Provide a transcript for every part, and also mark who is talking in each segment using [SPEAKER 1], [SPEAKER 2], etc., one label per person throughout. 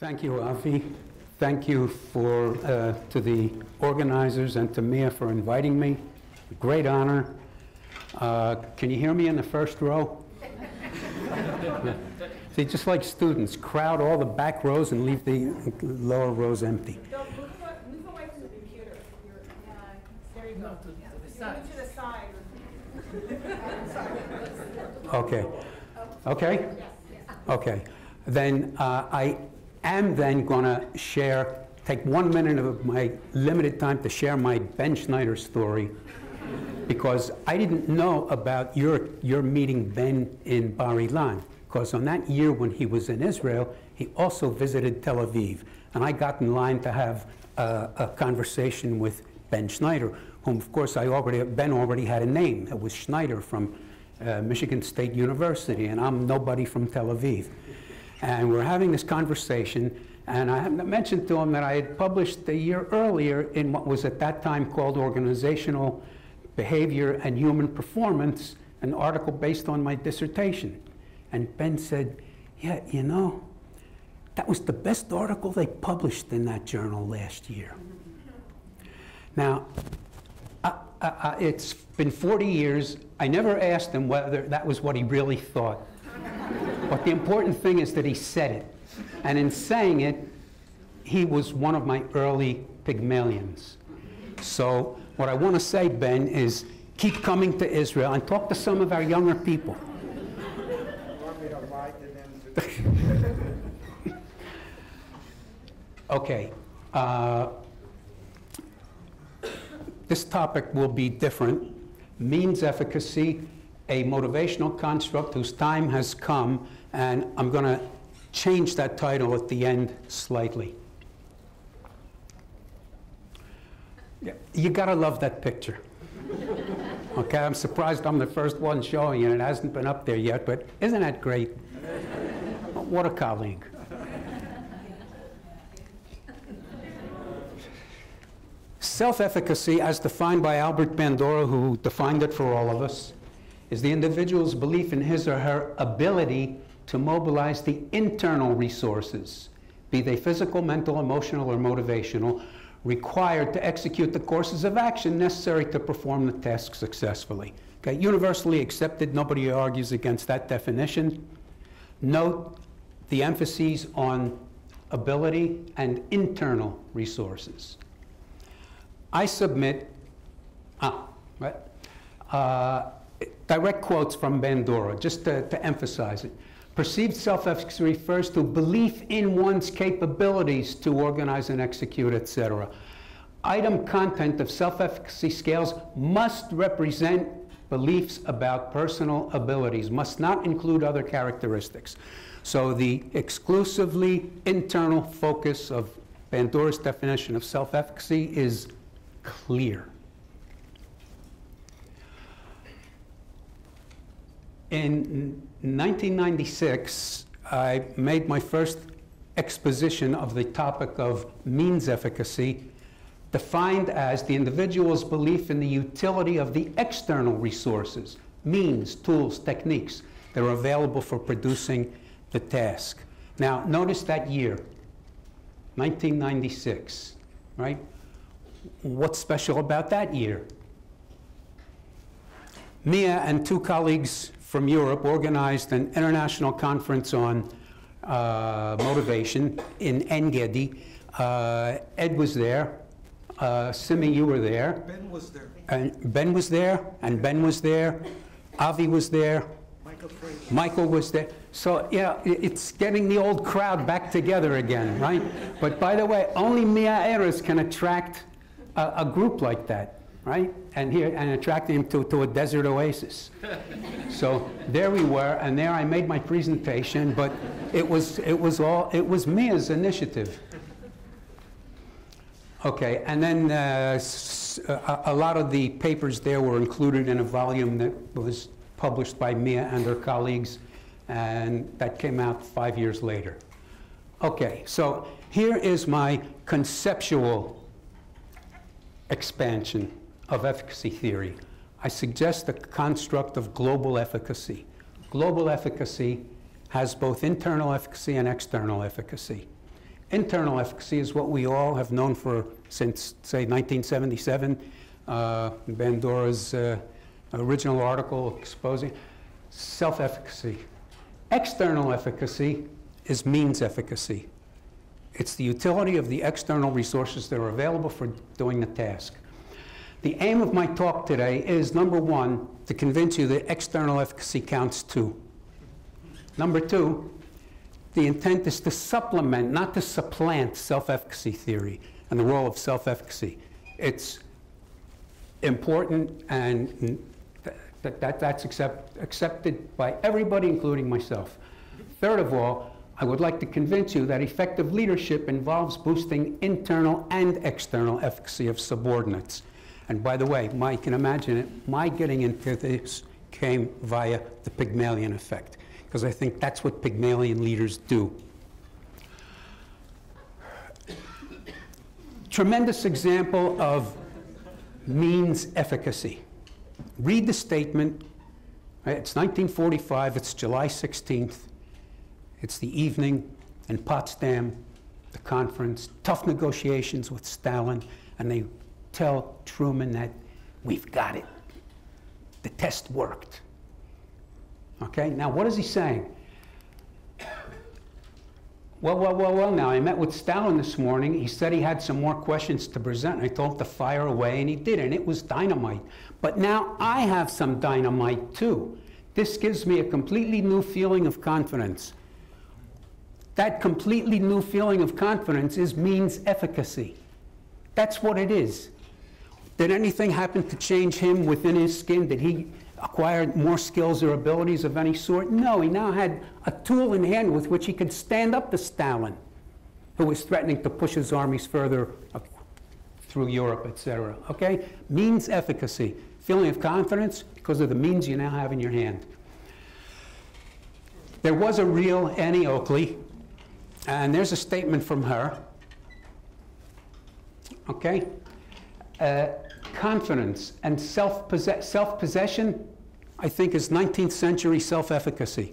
[SPEAKER 1] Thank you, Avi. Thank you to the organizers and to Mia for inviting me. Great honor. Can you hear me in the first row? See, just like students, crowd all the back rows and leave the lower rows empty.
[SPEAKER 2] Don't move away from the computer. There you go. Move to the side.
[SPEAKER 1] Okay. Okay? Okay. Then I am then going to take 1 minute of my limited time to share my Ben Schneider story, because I didn't know about your meeting Ben in Bar Ilan, because on that year when he was in Israel, he also visited Tel Aviv. And I got in line to have a conversation with Ben Schneider, whom, of course, Ben already had a name. It was Schneider from Michigan State University, and I'm nobody from Tel Aviv. And we're having this conversation, and I mentioned to him that I had published a year earlier in what was at that time called Organizational Behavior and Human Performance, an article based on my dissertation. And Ben said, yeah, you know, that was the best article they published in that journal last year. Now, it's been 40 years. I never asked him whether that was what he really thought. But the important thing is that he said it. And in saying it, he was one of my early Pygmalions. So what I want to say, Ben, is keep coming to Israel and talk to some of our younger people.
[SPEAKER 3] You want me to lie to them?
[SPEAKER 1] Okay. This topic will be different. Means efficacy, a motivational construct whose time has come, and I'm going to change that title at the end slightly. You got to love that picture. Okay, I'm surprised I'm the first one showing it. It hasn't been up there yet, but isn't that great? What a colleague. Self-efficacy, as defined by Albert Bandura, who defined it for all of us, is the individual's belief in his or her ability to mobilize the internal resources, be they physical, mental, emotional, or motivational, required to execute the courses of action necessary to perform the task successfully. Okay, universally accepted, nobody argues against that definition. Note the emphases on ability and internal resources. I submit, direct quotes from Bandura, just to emphasize it. Perceived self-efficacy refers to belief in one's capabilities to organize and execute, etc. Item content of self-efficacy scales must represent beliefs about personal abilities, must not include other characteristics. So the exclusively internal focus of Bandura's definition of self-efficacy is clear. In 1996, I made my first exposition of the topic of means efficacy, defined as the individual's belief in the utility of the external resources, means, tools, techniques that are available for producing the task. Now, notice that year, 1996, right? What's special about that year? Mia and two colleagues from Europe organized an international conference on motivation in En-Gedi. Ed was there. Simi, you were there.
[SPEAKER 3] Ben was there.
[SPEAKER 1] And Ben was there, and Ben was there. Avi was there. Michael was there. So, yeah, it's getting the old crowd back together again, right? But by the way, only Mia Erez can attract a group like that, right? And attract him to a desert oasis. So there we were, and there I made my presentation, but it was Mia's initiative. Okay, and then a lot of the papers there were included in a volume that was published by Mia and her colleagues, and that came out 5 years later. Okay, so here is my conceptual expansion of efficacy theory. I suggest the construct of global efficacy. Global efficacy has both internal efficacy and external efficacy. Internal efficacy is what we all have known for since, say, 1977, Bandora's original article exposing self-efficacy. External efficacy is means efficacy. It's the utility of the external resources that are available for doing the task. The aim of my talk today is, number one, to convince you that external efficacy counts too. Number two, the intent is to supplement, not to supplant, self-efficacy theory and the role of self-efficacy. It's important, and that's accepted by everybody, including myself. Third of all, I would like to convince you that effective leadership involves boosting internal and external efficacy of subordinates. And by the way, you can imagine it, my getting into this came via the Pygmalion effect, because I think that's what Pygmalion leaders do. Tremendous example of means efficacy. Read the statement. Right? It's 1945. It's July 16th. It's the evening in Potsdam, the conference, tough negotiations with Stalin, and they tell Truman that we've got it. The test worked. Okay, now what is he saying? Well, now I met with Stalin this morning. He said he had some more questions to present. I told him to fire away, and he did, and it was dynamite. But now I have some dynamite too. This gives me a completely new feeling of confidence. That completely new feeling of confidence is means efficacy. That's what it is. Did anything happen to change him within his skin? Did he acquire more skills or abilities of any sort? No, he now had a tool in hand with which he could stand up to Stalin, who was threatening to push his armies further through Europe, etc. Okay? Means efficacy. Feeling of confidence because of the means you now have in your hand. There was a real Annie Oakley, and there's a statement from her. Okay? Confidence and self-possession, I think, is 19th century self-efficacy.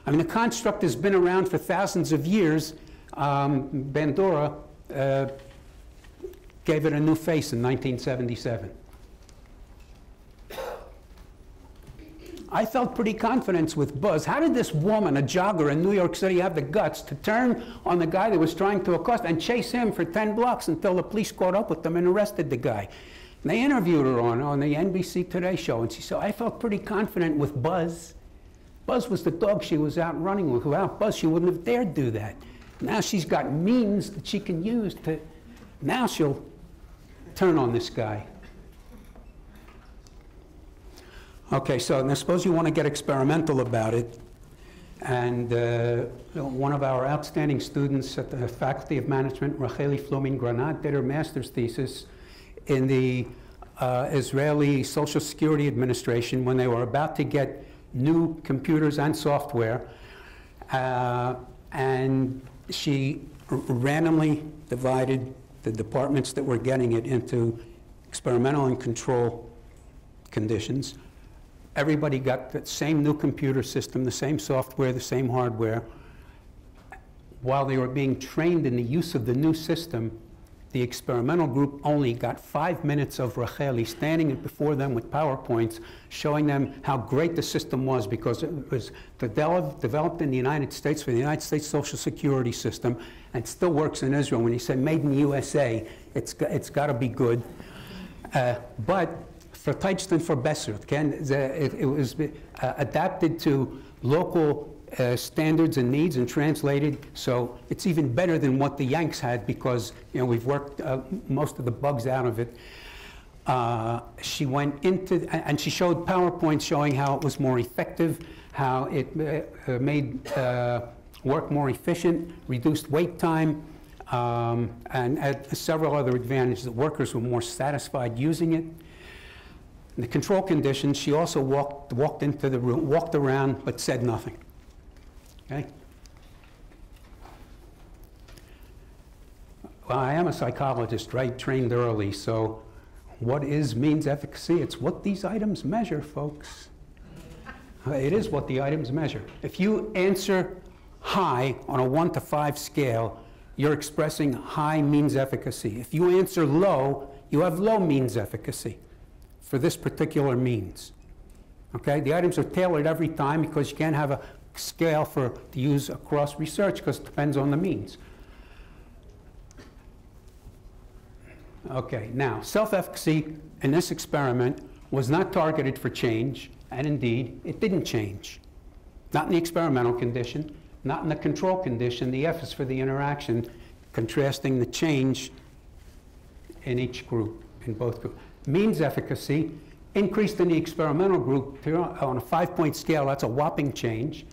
[SPEAKER 1] I mean, the construct has been around for thousands of years. Bandura gave it a new face in 1977. I felt pretty confident with Buzz. How did this woman, a jogger in New York City, have the guts to turn on the guy that was trying to accost and chase him for 10 blocks until the police caught up with them and arrested the guy? And they interviewed her on the NBC Today show, and she said, I felt pretty confident with Buzz. Buzz was the dog she was out running with. Without Buzz, she wouldn't have dared do that. Now she's got means that she can use to, now she'll turn on this guy. Okay, so now suppose you want to get experimental about it. And one of our outstanding students at the Faculty of Management, Racheli Flumin-Granat, did her master's thesis in the Israeli Social Security Administration when they were about to get new computers and software. And she randomly divided the departments that were getting it into experimental and control conditions. Everybody got the same new computer system, the same software, the same hardware. While they were being trained in the use of the new system, the experimental group only got 5 minutes of Racheli standing before them with PowerPoints, showing them how great the system was, because it was developed in the United States for the United States Social Security system, and still works in Israel. When he said made in the USA, it's got to be good. But for Teitsten for Besser, it was adapted to local standards and needs and translated, so it's even better than what the Yanks had, because we've worked most of the bugs out of it. She went into, and she showed PowerPoint showing how it was more effective, how it made work more efficient, reduced wait time, and had several other advantages. The workers were more satisfied using it. In the control conditions, she also walked into the room, walked around, but said nothing. Okay? Well, I am a psychologist, right? Trained early, so what is means efficacy? It's what these items measure, folks. It is what the items measure. If you answer high on a 1 to 5 scale, you're expressing high means efficacy. If you answer low, you have low means efficacy for this particular means. Okay? The items are tailored every time because you can't have a scale to use across research because it depends on the means. Okay, now, self-efficacy in this experiment was not targeted for change, and indeed, it didn't change. Not in the experimental condition, not in the control condition. The F is for the interaction, contrasting the change in each group, in both groups. Means efficacy increased in the experimental group on a 5-point scale. That's a whopping change.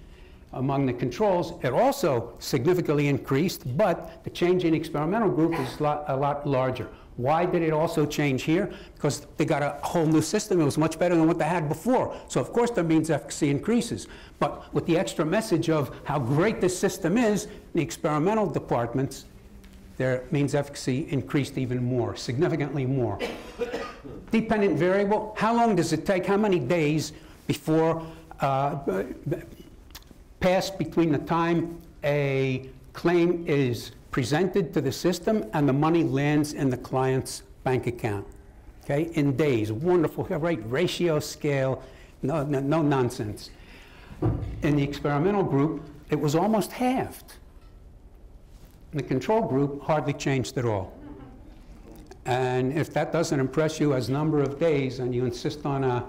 [SPEAKER 1] Among the controls, it also significantly increased, but the change in the experimental group is a lot larger. Why did it also change here? Because they got a whole new system. It was much better than what they had before. So of course their means efficacy increases. But with the extra message of how great this system is, the experimental departments, their means efficacy increased even more, significantly more. Dependent variable, how long does it take, how many days before pass between the time a claim is presented to the system and the money lands in the client's bank account? Okay, in days. Wonderful, right? Ratio scale, no nonsense. In the experimental group, it was almost halved. In the control group, hardly changed at all. And if that doesn't impress you as number of days and you insist on a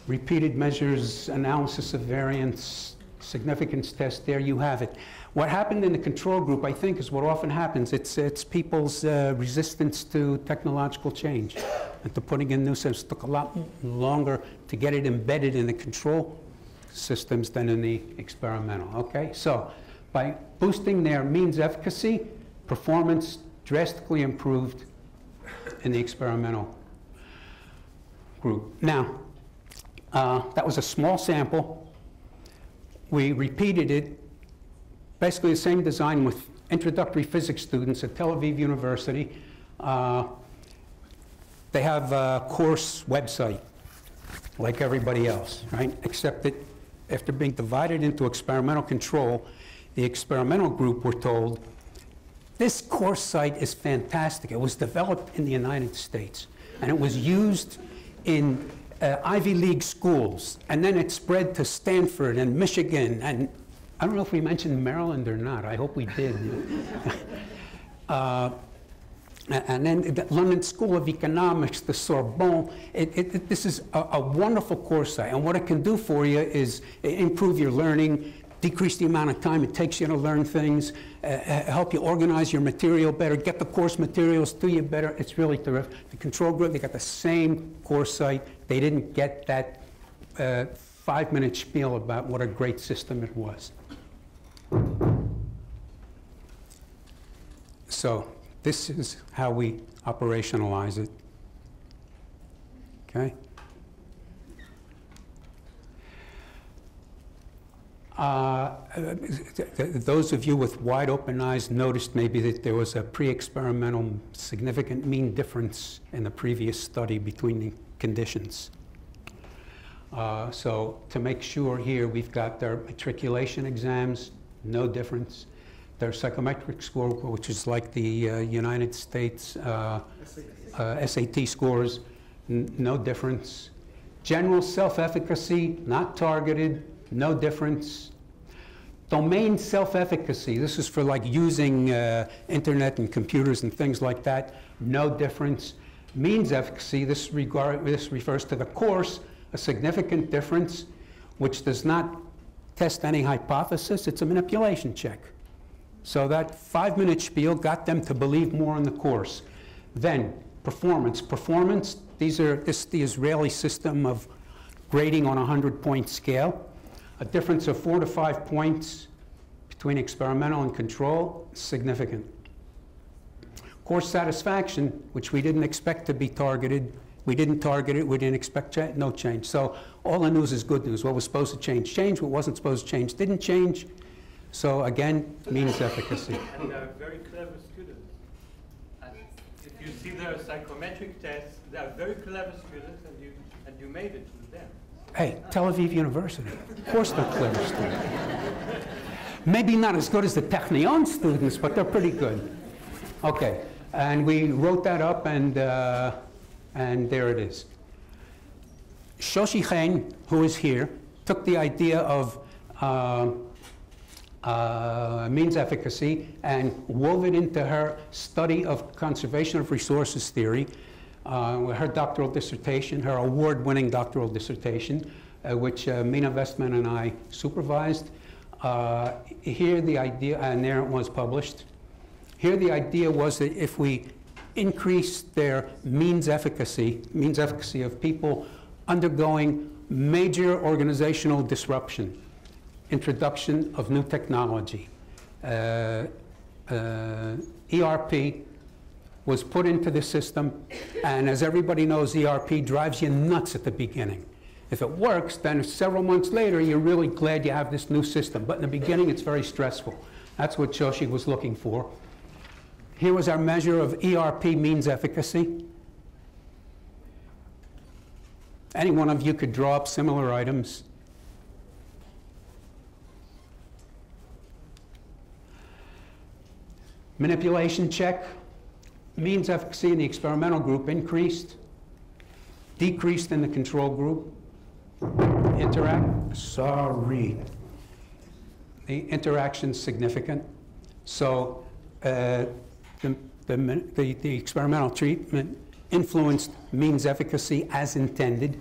[SPEAKER 1] repeated measures analysis of variance significance test, there you have it. What happened in the control group, I think, is what often happens. It's people's resistance to technological change and to putting in new systems. It took a lot longer to get it embedded in the control systems than in the experimental. Okay, so by boosting their means efficacy, performance drastically improved in the experimental group. Now, that was a small sample. We repeated it, basically the same design with introductory physics students at Tel Aviv University. They have a course website like everybody else, right? Except that after being divided into experimental control, the experimental group were told, this course site is fantastic. It was developed in the United States, and it was used in Ivy League schools, and then it spread to Stanford and Michigan, and I don't know if we mentioned Maryland or not. I hope we did. And then the London School of Economics, the Sorbonne. This is a wonderful course site, and what it can do for you is improve your learning, decrease the amount of time it takes you to learn things, help you organize your material better, get the course materials to you better. It's really terrific. The control group, they got the same course site. They didn't get that 5-minute spiel about what a great system it was. So this is how we operationalize it. Okay? Those of you with wide open eyes noticed maybe that there was a pre-experimental significant mean difference in the previous study between the conditions. So to make sure here, we've got their matriculation exams, no difference. Their psychometric score, which is like the United States SAT scores, no difference. General self-efficacy, not targeted, no difference. Domain self-efficacy, this is for like using internet and computers and things like that, no difference. Means efficacy, this refers to the course, a significant difference, which does not test any hypothesis. It's a manipulation check. So that 5-minute spiel got them to believe more in the course. Then performance. Performance, this is the Israeli system of grading on a 100-point scale. A difference of 4 to 5 points between experimental and control, significant. Course satisfaction, which we didn't expect to be targeted. We didn't target it, we didn't expect no change. So all the news is good news. What was supposed to change, changed. What wasn't supposed to change, didn't change. So again, means efficacy.
[SPEAKER 4] And they are very clever students. And if you see their psychometric tests, they are very clever students, and you made it with them.
[SPEAKER 1] Hey, Tel Aviv University. Of course they're clever students. Maybe not as good as the Technion students, but they're pretty good. Okay, and we wrote that up, and there it is. Shoshi Chen, who is here, took the idea of means efficacy and wove it into her study of conservation of resources theory, her doctoral dissertation, her award-winning doctoral dissertation, which Mina Westman and I supervised. Here the idea, and there it was published. Here the idea was that if we increase their means efficacy of people undergoing major organizational disruption, introduction of new technology, ERP was put into the system, and as everybody knows, ERP drives you nuts at the beginning. If it works, then several months later, you're really glad you have this new system. But in the beginning, it's very stressful. That's what Shoshi was looking for. Here was our measure of ERP means efficacy. Any one of you could draw up similar items. Manipulation check. Means efficacy in the experimental group increased, decreased in the control group. The interaction's significant. So the experimental treatment influenced means efficacy as intended.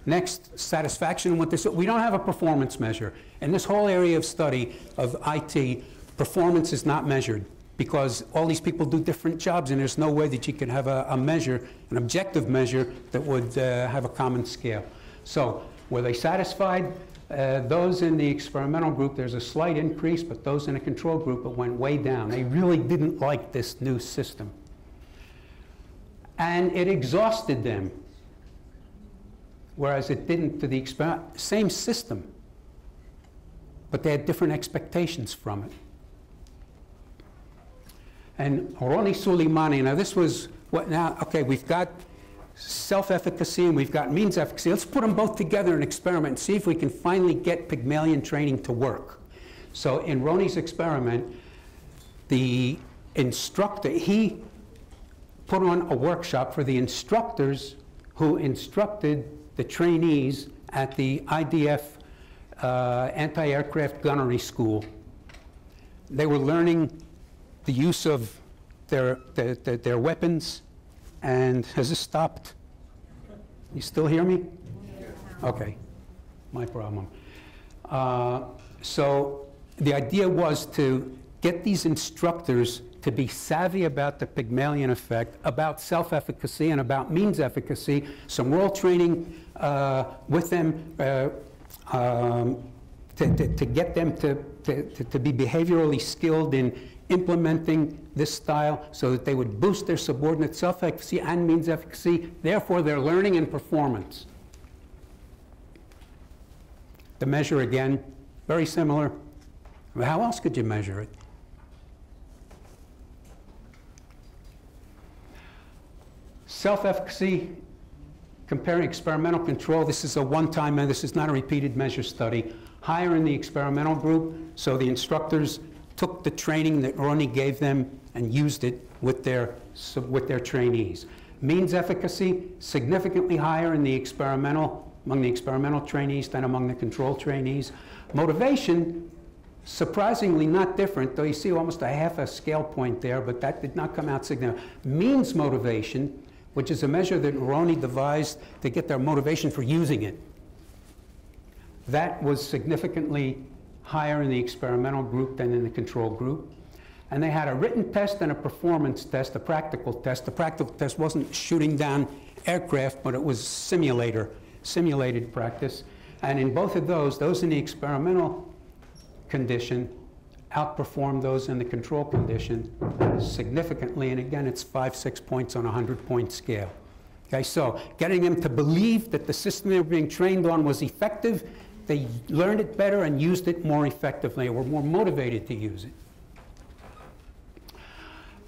[SPEAKER 1] Next, satisfaction with this. We don't have a performance measure. In this whole area of study of IT, performance is not measured, because all these people do different jobs, and there's no way that you can have a measure, an objective measure, that would have a common scale. So were they satisfied? Those in the experimental group, there's a slight increase, but those in the control group, it went way down. They really didn't like this new system. And it exhausted them, whereas it didn't to the same system, but they had different expectations from it. And Roni Suleimani, now this was what now, okay, we've got self-efficacy and we've got means efficacy. Let's put them both together in an experiment and see if we can finally get Pygmalion training to work. So in Roni's experiment, the instructor, he put on a workshop for the instructors who instructed the trainees at the IDF anti-aircraft gunnery school. They were learning the use of their weapons. And has this stopped? You still hear me? Okay, my problem. So the idea was to get these instructors to be savvy about the Pygmalion effect, about self-efficacy, and about means efficacy. Some role training with them to get them to be behaviorally skilled in implementing this style so that they would boost their subordinate self-efficacy and means efficacy, therefore their learning and performance. The measure, again, very similar. How else could you measure it? Self-efficacy, comparing experimental control. This is a one-time, and this is not a repeated measure study. Higher in the experimental group, so the instructors took the training that Roni gave them and used it with their trainees. Means efficacy, significantly higher in the experimental, among the experimental trainees than among the control trainees. Motivation, surprisingly not different, though you see almost a half a scale point there, but that did not come out significant. Means motivation, which is a measure that Roni devised to get their motivation for using it. That was significantly higher in the experimental group than in the control group. And they had a written test and a performance test, a practical test. The practical test wasn't shooting down aircraft, but it was simulated practice. And in both of those in the experimental condition outperformed those in the control condition significantly. And again, it's 5-6 points on a 100-point scale. Okay, so getting them to believe that the system they were being trained on was effective, they learned it better and used it more effectively, or were more motivated to use it.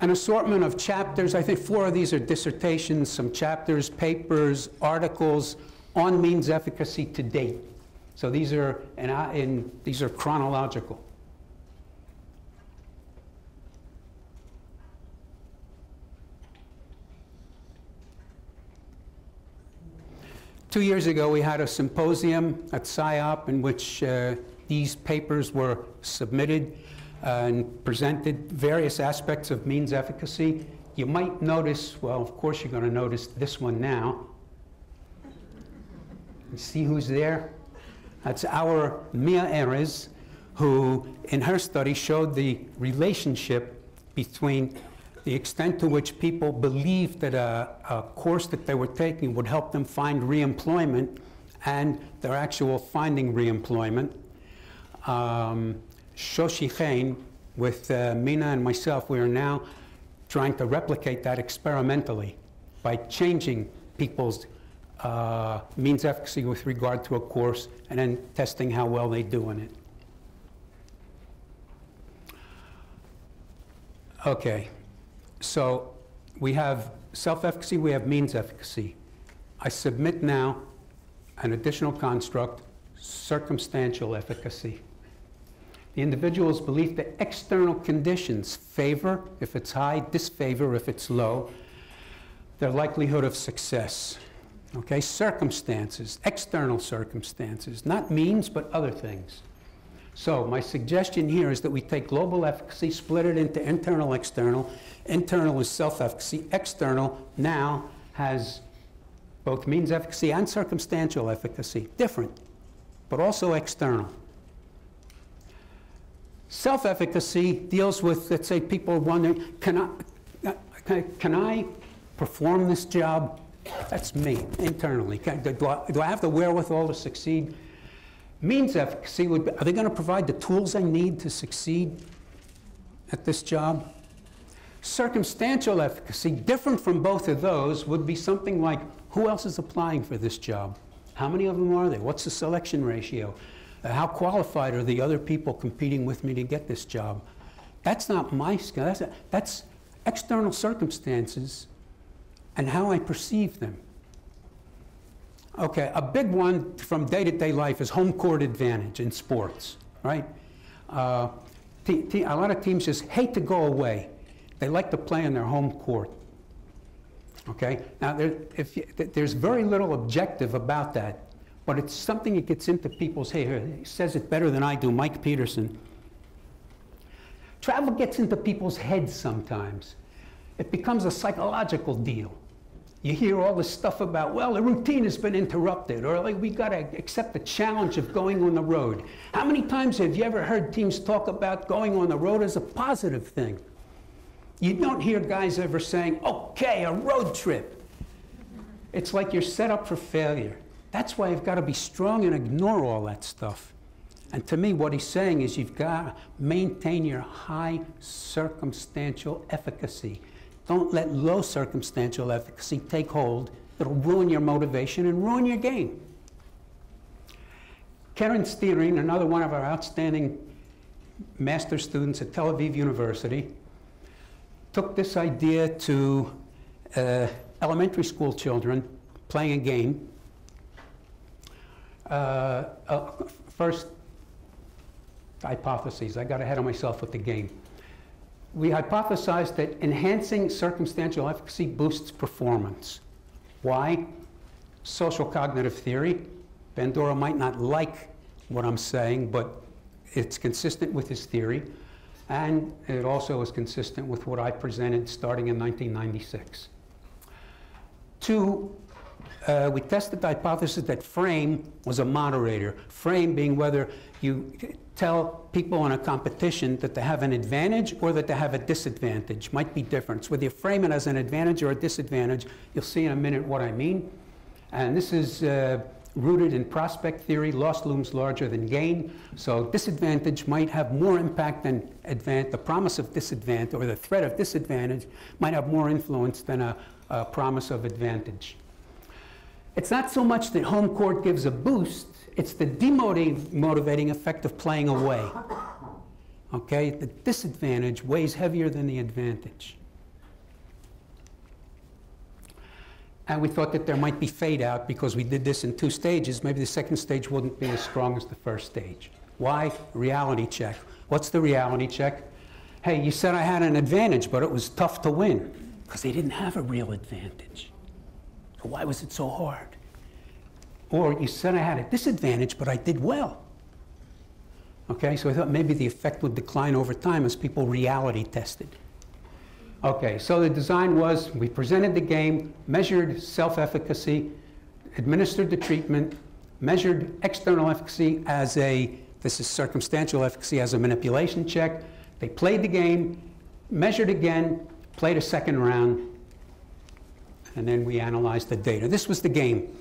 [SPEAKER 1] An assortment of chapters. I think 4 of these are dissertations, some chapters, papers, articles on means efficacy to date. So these are chronological. 2 years ago, we had a symposium at SIOP in which these papers were submitted and presented various aspects of means efficacy. You might notice, well, of course you're going to notice this one now. You see who's there? That's our Mia Erez, who in her study showed the relationship between the extent to which people believed that a course that they were taking would help them find reemployment and their actual finding reemployment. Shoshi Chain, with Mina and myself, we are now trying to replicate that experimentally by changing people's means efficacy with regard to a course and then testing how well they do in it. Okay, so we have self-efficacy, we have means efficacy. I submit now an additional construct, circumstantial efficacy. The individual's belief that external conditions favor if it's high, disfavor if it's low, their likelihood of success. Okay, circumstances, external circumstances, not means, but other things. So my suggestion here is that we take global efficacy, split it into internal, external. Internal is self-efficacy. External now has both means efficacy and circumstantial efficacy. Different, but also external. Self-efficacy deals with, let's say, people wondering, can I perform this job? That's me, internally. Do I have the wherewithal to succeed? Means efficacy would be, are they going to provide the tools I need to succeed at this job? Circumstantial efficacy, different from both of those, would be something like, who else is applying for this job? How many of them are there? What's the selection ratio? How qualified are the other people competing with me to get this job? That's not my skill. That's external circumstances and how I perceive them. Okay, a big one from day-to-day life is home court advantage in sports, right? A lot of teams just hate to go away. They like to play in their home court. Okay, now there's very little objective about that, but it's something that gets into people's head. He says it better than I do, Mike Peterson. Travel gets into people's heads sometimes. It becomes a psychological deal. You hear all this stuff about, well, the routine has been interrupted, or like, we got to accept the challenge of going on the road. How many times have you ever heard teams talk about going on the road as a positive thing? You don't hear guys ever saying, okay, a road trip. It's like you're set up for failure. That's why you've got to be strong and ignore all that stuff. And to me, what he's saying is you've got to maintain your high circumstantial efficacy. Don't let low circumstantial efficacy take hold. It'll ruin your motivation and ruin your game. Karen Steering, another one of our outstanding master students at Tel Aviv University, took this idea to elementary school children playing a game. First, hypotheses. I got ahead of myself with the game. We hypothesized that enhancing circumstantial efficacy boosts performance. Why? Social cognitive theory. Bandura might not like what I'm saying, but it's consistent with his theory. And it also is consistent with what I presented starting in 1996. Two, we tested the hypothesis that frame was a moderator. Frame being whether you tell people in a competition that they have an advantage or that they have a disadvantage. Might be different. So whether you frame it as an advantage or a disadvantage, you'll see in a minute what I mean. And this is rooted in prospect theory. Loss looms larger than gain. So disadvantage might have more impact than advantage. The promise of disadvantage or the threat of disadvantage might have more influence than a promise of advantage. It's not so much that home court gives a boost, it's the demotivating effect of playing away. Okay, the disadvantage weighs heavier than the advantage. And we thought that there might be fade out because we did this in 2 stages. Maybe the second stage wouldn't be as strong as the first stage. Why? Reality check. What's the reality check? Hey, you said I had an advantage, but it was tough to win because they didn't have a real advantage. So why was it so hard? Or you said I had a disadvantage, but I did well. Okay, so I thought maybe the effect would decline over time as people reality tested. Okay, so the design was, we presented the game, measured self-efficacy, administered the treatment, measured external efficacy as this is circumstantial efficacy as a manipulation check. They played the game, measured again, played a second round, and then we analyzed the data. This was the game.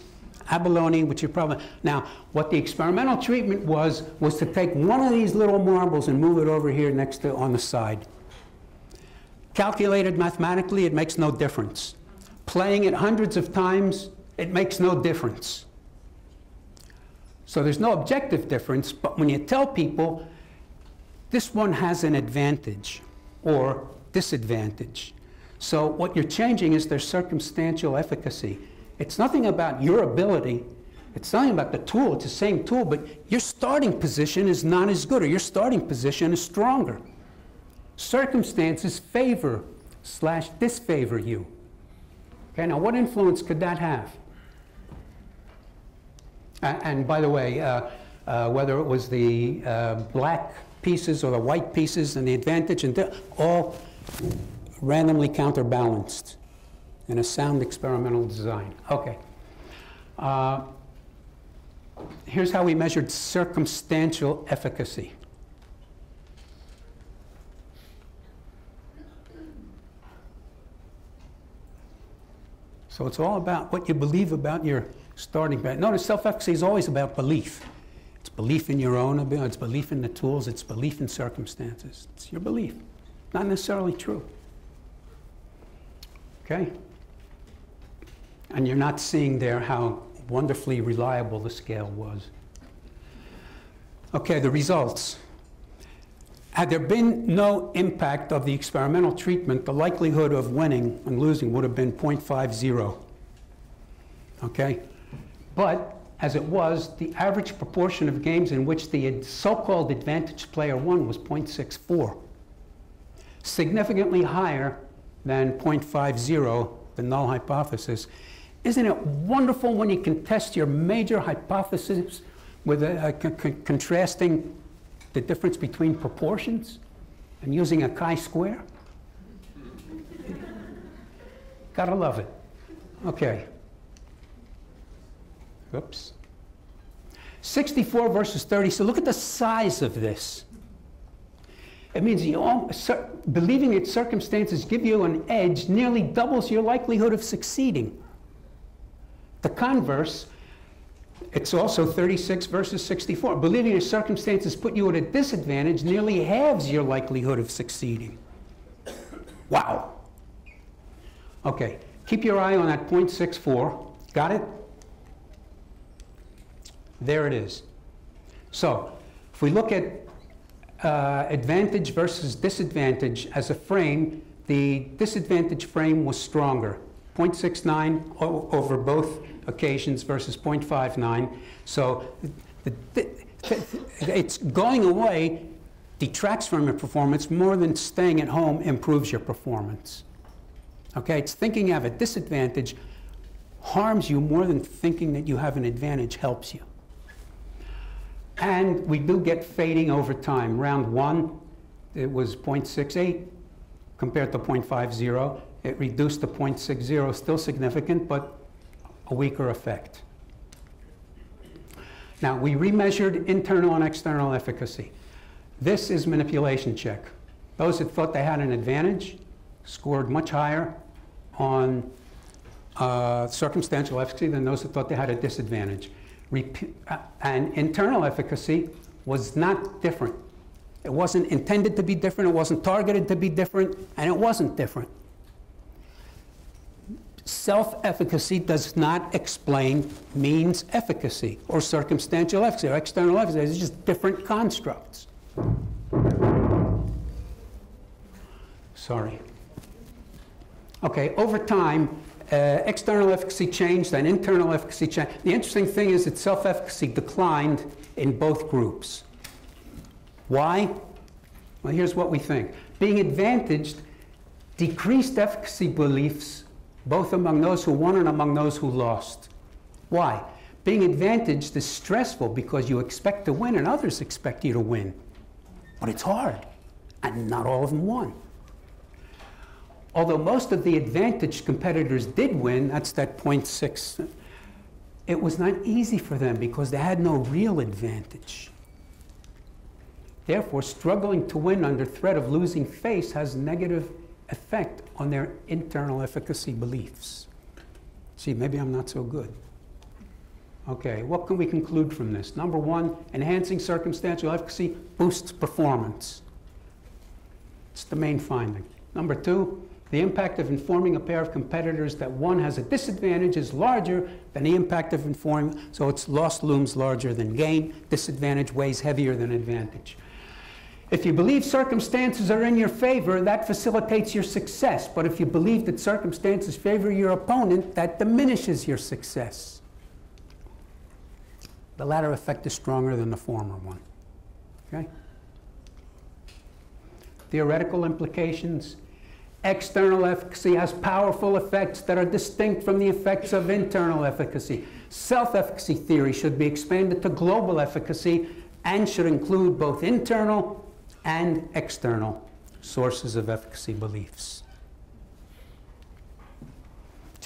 [SPEAKER 1] Abalone, which you probably... Now, what the experimental treatment was to take one of these little marbles and move it over here next to, on the side. Calculated mathematically, it makes no difference. Playing it hundreds of times, it makes no difference. So there's no objective difference, but when you tell people, this one has an advantage or disadvantage. So what you're changing is their circumstantial efficacy. It's nothing about your ability. It's nothing about the tool. It's the same tool, but your starting position is not as good, or your starting position is stronger. Circumstances favor / disfavor you. Okay, now what influence could that have? And by the way, whether it was the black pieces or the white pieces and the advantage, and all randomly counterbalanced in a sound experimental design. Okay. Here's how we measured circumstantial efficacy. So it's all about what you believe about your starting point. Notice self-efficacy is always about belief. It's belief in your own ability, it's belief in the tools, it's belief in circumstances. It's your belief, not necessarily true. Okay? And you're not seeing there how wonderfully reliable the scale was. Okay, the results. Had there been no impact of the experimental treatment, the likelihood of winning and losing would have been 0.50. Okay? But, as it was, the average proportion of games in which the so-called advantaged player won was 0.64. Significantly higher than 0.50, the null hypothesis. Isn't it wonderful when you can test your major hypothesis with contrasting the difference between proportions and using a chi-square? Gotta love it. Okay. Oops. 64 versus 30. So look at the size of this. It means believing that circumstances give you an edge nearly doubles your likelihood of succeeding. The converse, it's also 36 versus 64. Believing that circumstances put you at a disadvantage nearly halves your likelihood of succeeding. Wow. Okay, keep your eye on that 0.64. Got it? There it is. So, if we look at advantage versus disadvantage as a frame, the disadvantage frame was stronger. 0.69 over both occasions versus 0.59. So it's going away detracts from your performance more than staying at home improves your performance. Okay, it's thinking you have a disadvantage harms you more than thinking that you have an advantage helps you. And we do get fading over time. Round 1, it was 0.68 compared to 0.50. It reduced to 0.60, still significant, but a weaker effect. Now, we remeasured internal and external efficacy. This is manipulation check. Those that thought they had an advantage scored much higher on circumstantial efficacy than those that thought they had a disadvantage. And internal efficacy was not different. It wasn't intended to be different, it wasn't targeted to be different, and it wasn't different. Self-efficacy does not explain means efficacy or circumstantial efficacy or external efficacy. It's just different constructs. Sorry. Okay, over time, external efficacy changed and internal efficacy changed. The interesting thing is that self-efficacy declined in both groups. Why? Well, here's what we think. Being advantaged decreased efficacy beliefs both among those who won and among those who lost. Why? Being advantaged is stressful because you expect to win and others expect you to win. But it's hard, and not all of them won. Although most of the advantaged competitors did win, that's that 0.6, it was not easy for them because they had no real advantage. Therefore, struggling to win under threat of losing face has negative effect on their internal efficacy beliefs. See, maybe I'm not so good. Okay, what can we conclude from this? Number one, enhancing circumstantial efficacy boosts performance. It's the main finding. Number two, the impact of informing a pair of competitors that one has a disadvantage is larger than the impact of informing, so it's loss looms larger than gain. Disadvantage weighs heavier than advantage. If you believe circumstances are in your favor, that facilitates your success. But if you believe that circumstances favor your opponent, that diminishes your success. The latter effect is stronger than the former one. Okay? Theoretical implications. External efficacy has powerful effects that are distinct from the effects of internal efficacy. Self-efficacy theory should be expanded to global efficacy and should include both internal and external sources of efficacy beliefs.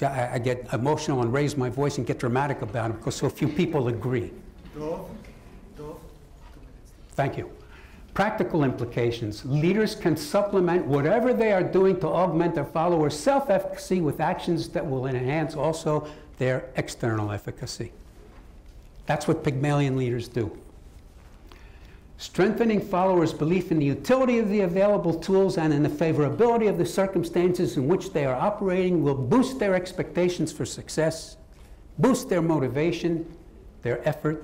[SPEAKER 1] I get emotional and raise my voice and get dramatic about it because so few people agree. Thank you. Practical implications. Leaders can supplement whatever they are doing to augment their followers' self-efficacy with actions that will enhance also their external efficacy. That's what Pygmalion leaders do. Strengthening followers' belief in the utility of the available tools and in the favorability of the circumstances in which they are operating will boost their expectations for success, boost their motivation, their effort,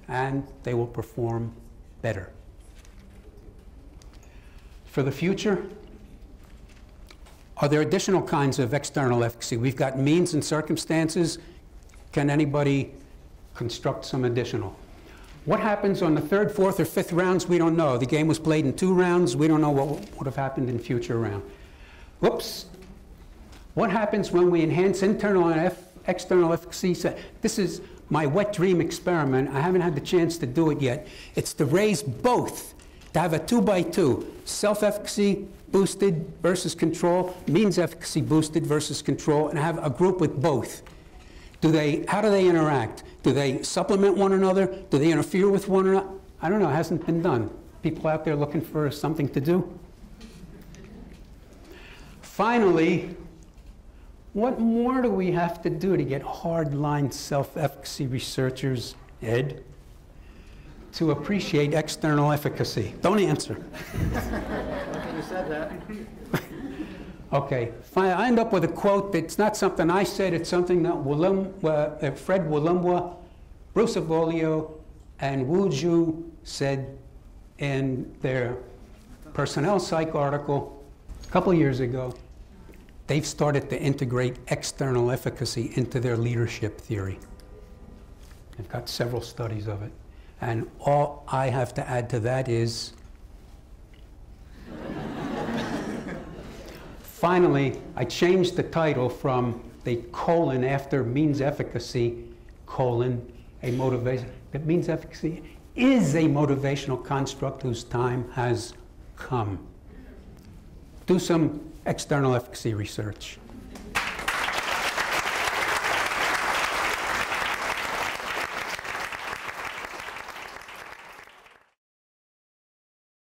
[SPEAKER 1] and they will perform better. For the future, are there additional kinds of external efficacy? We've got means and circumstances. Can anybody construct some additional? What happens on the third, fourth, or fifth rounds? We don't know. The game was played in 2 rounds. We don't know what would have happened in future rounds. Whoops. What happens when we enhance internal and external efficacy? So this is my wet dream experiment. I haven't had the chance to do it yet. It's to raise both, to have a 2x2, self-efficacy boosted versus control, means efficacy boosted versus control, and have a group with both. How do they interact? Do they supplement one another? Do they interfere with one another? I don't know, it hasn't been done. People out there looking for something to do? Finally, what more do we have to do to get hard-line self-efficacy researchers, Ed, to appreciate external efficacy? Don't answer.
[SPEAKER 3] You said that.
[SPEAKER 1] Okay, fine. I end up with a quote that's not something I said, it's something that Fred Willumwa, Bruce Avolio, and Wu Zhu said in their Personnel Psych article a couple years ago. They've started to integrate external efficacy into their leadership theory. They've got several studies of it. And all I have to add to that is, finally, I changed the title from the colon after means efficacy, colon, a motivation. That means efficacy is a motivational construct whose time has come. Do some external efficacy research.